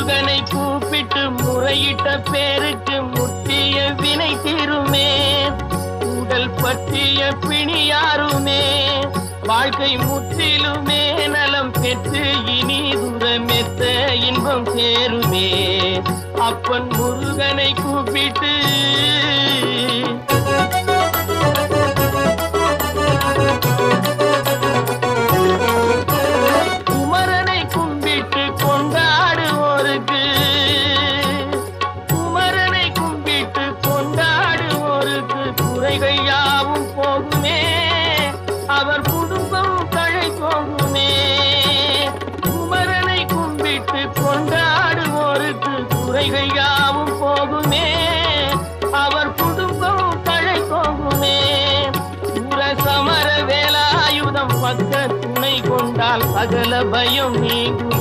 முருகனை கூப்பிட்டு முறையிட்ட பேருக்கு முற்றிய வினை தீருமே. உடல் பற்றிய பிணியாருமே வாழ்க்கை முற்றிலுமே நலம் பெற்று இனி தூரமெத்த இன்பம் சேருமே. அப்பன் முருகனை கூப்பிட்டு குமரனை கும்பிட்டு கொண்டாடுவோருக்கு குமரனை கும்பிட்டு கொண்டாடுவோருக்கு குறைகள் யாவும் போகுமே. அவர் குடும்பம் தழை போகுமே. குமரனை கும்பிட்டு கொண்டாடுவோருக்கு குறைகள் யாவும் போகுமே. அவர் குடும்பம் தழை போகுமே. சமர வேலாயுதம் பக்க துணை கொண்டால் சகல பயம் நீங்கும்.